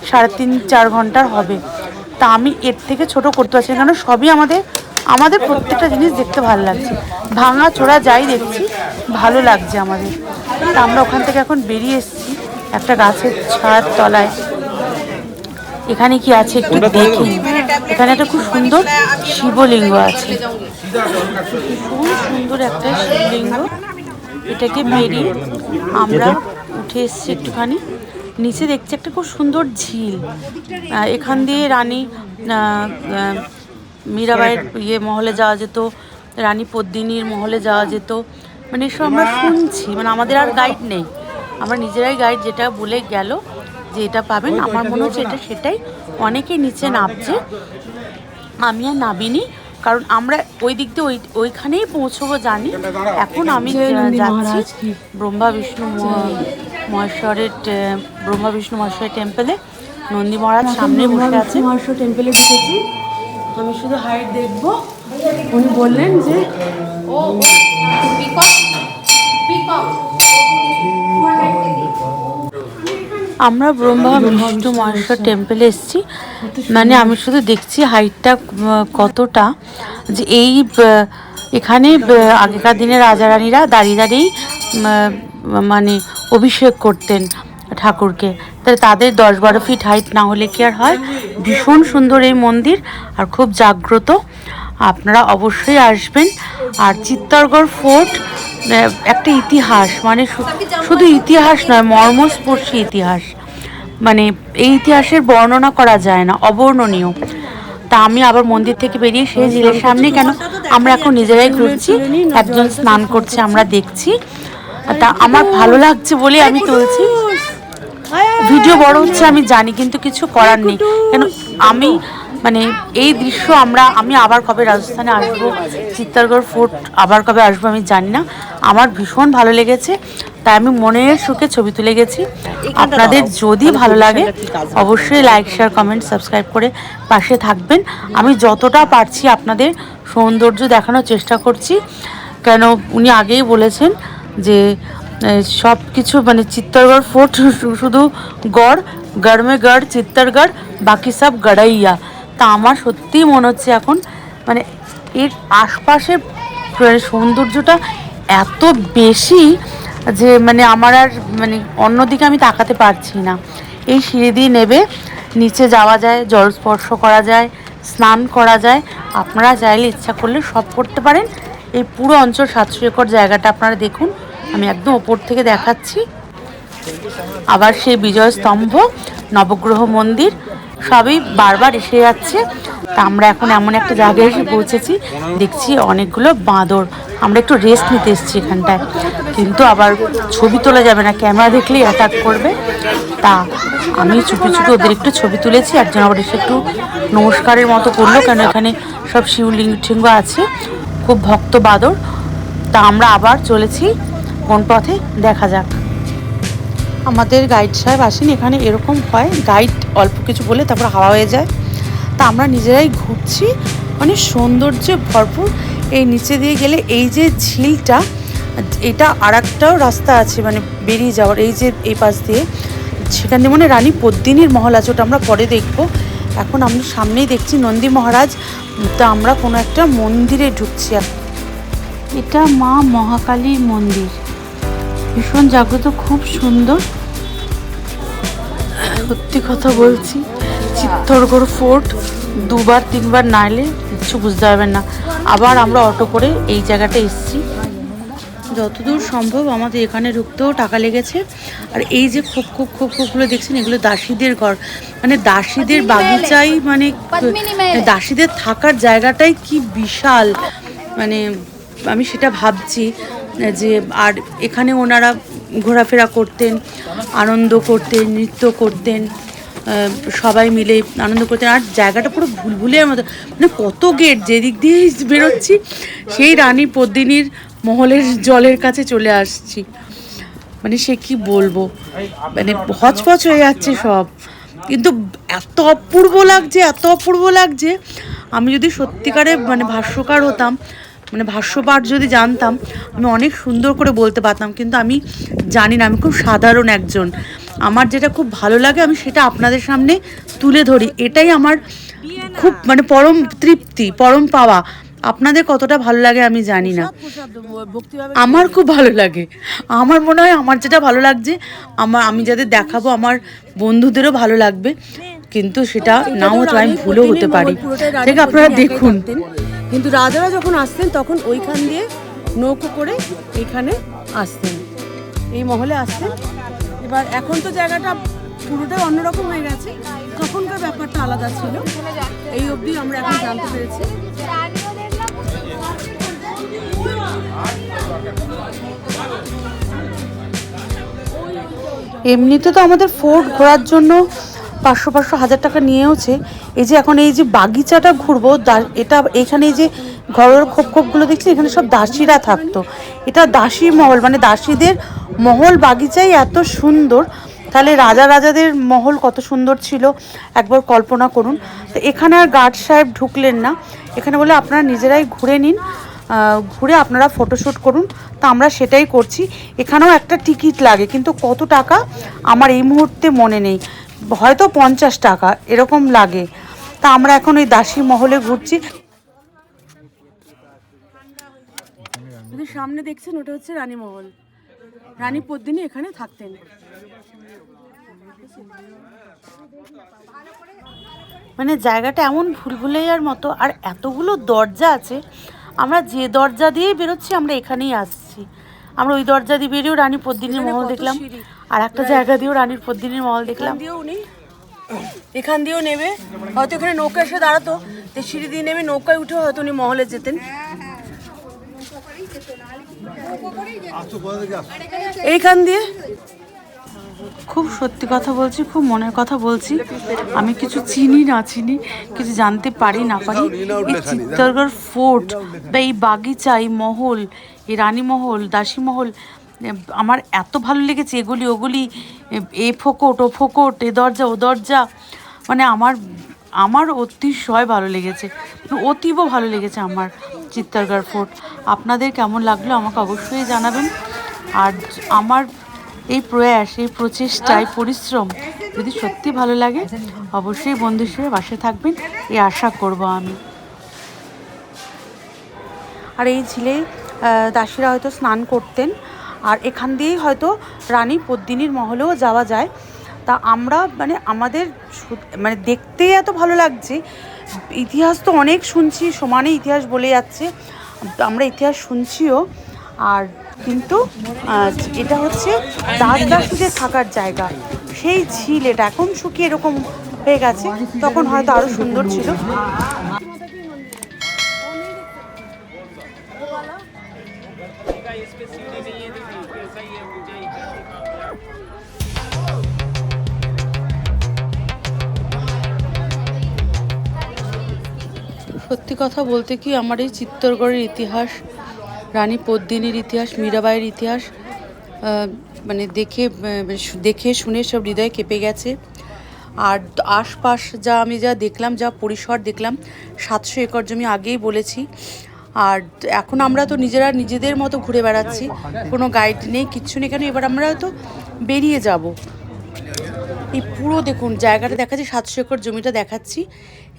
3.5-4 ঘন্টার হবে। তা আমি এর থেকে ছোট করতে পারছি না, কারণ সবই আমাদের প্রত্যেকটা জিনিস দেখতে ভালো লাগছে, ভাঙা চোরা যাই দেখছি ভালো লাগছে আমাদের। তা আমরা ওখান থেকে এখন বেরিয়ে এসেছি একটা গাছের ছায়ার তলায়। এখানে কি আছে একটু দেখি। এখানে একটা খুব সুন্দর শিবলিঙ্গ আছে, খুব সুন্দর একটা শিবলিঙ্গ। এটাকে বেরিয়ে আমরা উঠে এসেছি একটুখানি নিচে, দেখছি একটা খুব সুন্দর ঝিল। এখান দিয়ে রানী মীরাবাইয়ের মহলে যাওয়া যেত, রানী পদ্মিনীর মহলে যাওয়া যেত, মানে এসব আমরা শুনছি। মানে আমাদের আর গাইড নেই, আমরা নিজেরাই গাইড, যেটা বলে গেল যে এটা পাবেন। আমার মনে হচ্ছে এটা সেটাই। অনেকে নিচে নামছে, আমি আর নামিনি, কারণ আমরা ওই দিক দিয়ে ওইখানেই পৌঁছবো জানি। এখন আমি যাচ্ছি ব্রহ্মা বিষ্ণু মহেশ্বরের টেম্পলে। নন্দী মহারাজ সামনে বসে আছে। মহেশ্বর টেম্পলে ঢুকেছি, আমি শুধু হাইট দেখবো। উনি বললেন যে আমরা ব্রহ্মা বিষ্ণু মহেশ্বর টেম্পলে এসেছি। মানে আমি শুধু দেখছি হাইটটা কতটা, যে এখানে আগেকার দিনে রাজা রানীরা দাঁড়িয়ে দাঁড়িয়েই মানে অভিষেক করতেন ঠাকুরকে। তাহলে তাদের 10-12 ফিট হাইট না হলে কি আর হয়। ভীষণ সুন্দর এই মন্দির আর খুব জাগ্রত, আপনারা অবশ্যই আসবেন। আর চিত্তরগড় ফোর্ট একটা ইতিহাস, মানে শুধু ইতিহাস নয়, মর্মস্পর্শী ইতিহাস। মানে এই ইতিহাসের বর্ণনা করা যায় না, অবর্ণনীয়। তা আমি আবার মন্দির থেকে বেরিয়ে সেই ঝিলের সামনে, কেন আমরা এখন নিজেরাই ঘুরছি, একজন স্নান করছে আমরা দেখছি। তা আমার ভালো লাগছে বলে আমি তুলছি। ভিডিও বড় হচ্ছে আমি জানি, কিন্তু কিছু করার নেই, কেন আমি মানে এই দৃশ্য আমি আবার কবে রাজস্থানে আসবো, চিত্তরগড় ফোর্ট আবার কবে আসবো আমি জানি না। আমার ভীষণ ভালো লেগেছে, তাই আমি মনের সুখে ছবি তুলে গেছি। আপনাদের যদি ভালো লাগে অবশ্যই লাইক, শেয়ার, কমেন্ট, সাবস্ক্রাইব করে পাশে থাকবেন। আমি যতটা পারছি আপনাদের সৌন্দর্য দেখানোর চেষ্টা করছি, কেন উনি আগেই বলেছেন যে সব কিছু মানে চিত্তরগড় ফোর্ট শুধু গড় মে গড় চিত্তরগড়, বাকি সব গড়াইয়া। তা আমার সত্যিই মনে হচ্ছে এখন মানে এর আশপাশে সৌন্দর্যটা এত বেশি যে মানে আমার আর মানে অন্যদিকে আমি তাকাতে পারছি না। এই সিঁড়ি দিয়ে নেবে নিচে যাওয়া যায়, জল স্পর্শ করা যায়, স্নান করা যায়। আপনারা চাইলে ইচ্ছা করলে সব করতে পারেন। এই পুরো অঞ্চল 700 একর জায়গাটা আপনারা দেখুন, আমি একদম ওপর থেকে দেখাচ্ছি। আবার সেই বিজয় স্তম্ভ, নবগ্রহ মন্দির সবই বারবার এসে যাচ্ছে। তা আমরা এখন এমন একটা জায়গায় এসে পৌঁছেছি, দেখছি অনেকগুলো বাঁদর। আমরা একটু রেস্ট নিতে এসেছি এখানটায়, কিন্তু আবার ছবি তোলা যাবে না, ক্যামেরা দেখলেই অ্যাটাক করবে। তা আমি চুপি চুপি ওদের একটু ছবি তুলেছি। একজন আবার এসে একটু নমস্কারের মতো করলো, কেন এখানে সব শিবলিঙ্গ টিঙ্গ আছে, খুব ভক্ত বাঁদর। তা আমরা আবার চলেছি কোন পথে দেখা যাক। আমাদের গাইড সাহেব আসেন, এখানে এরকম হয়, গাইড অল্প কিছু বলে তারপর হাওয়া হয়ে যায়। তা আমরা নিজেরাই ঘুরছি, মানে সৌন্দর্যে ভরপুর। এই নিচে দিয়ে গেলে এই যে ঝিলটা, এটা আর একটাও রাস্তা আছে মানে বেরিয়ে যাওয়ার, এই যে এই পাশ দিয়ে, সেখান দিয়ে মানে রানী পদ্মিনীর মহল আছে, ওটা আমরা পরে দেখবো। এখন আমরা সামনেই দেখছি নন্দী মহারাজ। তা আমরা কোনো একটা মন্দিরে ঢুকছি। এটা মা মহাকালীর মন্দির, ভীষণ জাগ্রত, খুব সুন্দর। সত্যি কথা বলছি, চিত্তরগড় ফোর্ট 2-3 বার না এলে কিচ্ছু বুঝতে পারবেন না। আবার আমরা অটো করে এই জায়গাটা এসেছি। যতদূর সম্ভব আমাদের এখানে ঢুকতেও টাকা লেগেছে। আর এই যে খোপগুলো দেখছেন, এগুলো দাসীদের ঘর, মানে দাসীদের বাগিচাই, মানে দাসীদের থাকার জায়গাটাই কি বিশাল। মানে আমি সেটা ভাবছি যে, আর এখানে ওনারা ঘোরাফেরা করতেন, আনন্দ করতেন, নৃত্য করতেন, সবাই মিলে আনন্দ করতেন। আর জায়গাটা পুরো ভুলভুলিয়ার মতো, মানে কত গেট, যেদিক দিয়েই বেরোচ্ছি সেই রানী পদ্মিনীর মহলের জলের কাছে চলে আসছি। মানে সে কি বলবো, মানে হচপচ হয়ে যাচ্ছে সব, কিন্তু এত অপূর্ব লাগছে, এত অপূর্ব লাগছে। আমি যদি সত্যিকারে মানে ভাষ্যকার হতাম, মানে ভাষ্যপাঠ যদি জানতাম, আমি অনেক সুন্দর করে বলতে পারতাম, কিন্তু আমি জানি না, আমি খুব সাধারণ একজন। আমার যেটা খুব ভালো লাগে আমি সেটা আপনাদের সামনে তুলে ধরি, এটাই আমার খুব মানে পরম তৃপ্তি, পরম পাওয়া। আপনাদের কতটা ভালো লাগে আমি জানি না, আমার খুব ভালো লাগে। আমার মনে হয় আমার যেটা ভালো লাগছে, আমি যাদের দেখাবো আমার বন্ধুদেরও ভালো লাগবে, কিন্তু সেটা নাও হতে পারে, আমি ভুলও হতে পারি। ঠিক আপনারা দেখুন। কিন্তু রাজারা যখন আসতেন তখন ওইখান দিয়ে নৌকো করে এখানে আসতেন, এই মহলে আসতেন। এবার এখন তো জায়গাটা পুরোটাই অন্যরকম হয়ে গেছে, তখনকার ব্যাপারটা আলাদা ছিল, এই অবধি আমরা এখন জানতে পেরেছি। এমনিতে তো আমাদের ফোর্ট ঘোরার জন্য 500-1000 টাকা নিয়েওছে। এই যে এখন এই যে বাগিচাটা ঘুরবো, এটা এখানে এই যে ঘরের খোপগুলো দেখছি, এখানে সব দাসীরা থাকতো। এটা দাসী মহল, মানে দাসীদের মহল। বাগিচাই এত সুন্দর, তাহলে রাজাদের মহল কত সুন্দর ছিল একবার কল্পনা করুন। তো এখানে আর গার্ড সাহেব ঢুকলেন না, এখানে বলে আপনারা নিজেরাই ঘুরে নিন, ঘুরে আপনারা ফটোশ্যুট করুন। তা আমরা সেটাই করছি। এখানেও একটা টিকিট লাগে, কিন্তু কত টাকা আমার এই মুহূর্তে মনে নেই, হয়তো 50 টাকা এরকম লাগে। তা আমরা এখন ওই দাসী মহলে ঘুরছি। সামনে দেখছেন ওটা হচ্ছে রানী মহল, রানী পদ্মিনী এখানে থাকতেন। মানে জায়গাটা এমন ভুলভুলাইয়ার মতো, আর এতগুলো দরজা আছে। আমরা যে দরজা দিয়ে বেরোচ্ছি আমরা এখানেই আসছি। আমরা ওই দরজা দিয়ে বেরিয়েও রানী পদ্মিনীর মহল দেখলাম, আর একটা জায়গা দিয়েও রানীর পদ্মিনীর মহল দেখলাম। এখান দিয়েও নেবে, হয়তো এখানে নৌকা এসে দাঁড়াতো, তো সিঁড়ি দিয়ে নেমে নৌকায় উঠে হয়তো উনি মহলে যেতেন। এইখান দিয়ে খুব সত্যি কথা বলছি, খুব মনের কথা বলছি, আমি কিছু চিনি কিছু জানতে পারি না পারি, এই চিত্তরগড় ফোর্ট বা এই বাগিচা, এই মহল, এই রানী মহল, দাসী মহল, আমার এত ভালো লেগেছে। এগুলি ওগুলি, এ ফোকট ও ফোকট, এ দরজা ও দরজা, মানে আমার অতিশয় ভালো লেগেছে, অতীব ভালো লেগেছে আমার চিত্তরগড় ফোর্ট। আপনাদের কেমন লাগলো আমাকে অবশ্যই জানাবেন। আর আমার এই প্রয়াস, এই প্রচেষ্টা, এই পরিশ্রম যদি সত্যি ভালো লাগে, অবশ্যই বন্ধু হিসেবে পাশে থাকবেন, এই আশা করব আমি। আর এই ঝিলে দাসীরা হয়তো স্নান করতেন, আর এখান দিয়েই হয়তো রানী পদ্মিনীর মহলেও যাওয়া যায়। তা আমরা মানে আমাদের মানে দেখতেই এত ভালো লাগছে। ইতিহাস তো অনেক শুনছি, সমানে ইতিহাস বলে যাচ্ছে, আমরা ইতিহাস শুনছিও। আর কিন্তু এটা হচ্ছে দাসদাসীদের থাকার জায়গা, সেই ঝিল। এটা এখন শুকিয়ে এরকম হয়ে গেছে, তখন হয়তো আরো সুন্দর ছিল। সত্যি কথা বলতে কি, আমার এই চিত্তরগড়ের ইতিহাস, রানী পদ্মিনীর ইতিহাস, মীরাবাইয়ের ইতিহাস মানে দেখে শুনে সব হৃদয় কেঁপে গেছে। আর আশপাশ আমি যা দেখলাম, যা পরিসর দেখলাম, 700 একর জমি আগেই বলেছি। আর এখন আমরা তো নিজেদের মতো ঘুরে বেড়াচ্ছি, কোনো গাইড নেই, কিচ্ছু নেই। কেন এবার আমরা হয়তো বেরিয়ে যাব। এই পুরো দেখুন জায়গাটা দেখাচ্ছি, 700 একর জমিটা দেখাচ্ছি।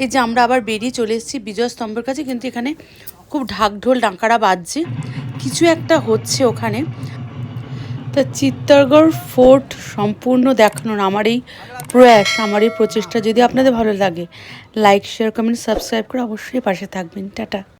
এই যে আমরা আবার বেরিয়ে চলে এসেছি বিজয় স্তম্ভের কাছে, কিন্তু এখানে খুব ঢাকঢোল ডাঙ্কারা বাজছে, কিছু একটা হচ্ছে ওখানে। তা চিত্তরগড় ফোর্ট সম্পূর্ণ দেখানোর আমার এই প্রয়াস, আমার এই প্রচেষ্টা যদি আপনাদের ভালো লাগে, লাইক, শেয়ার, কমেন্ট, সাবস্ক্রাইব করে অবশ্যই পাশে থাকবেন। টাটা।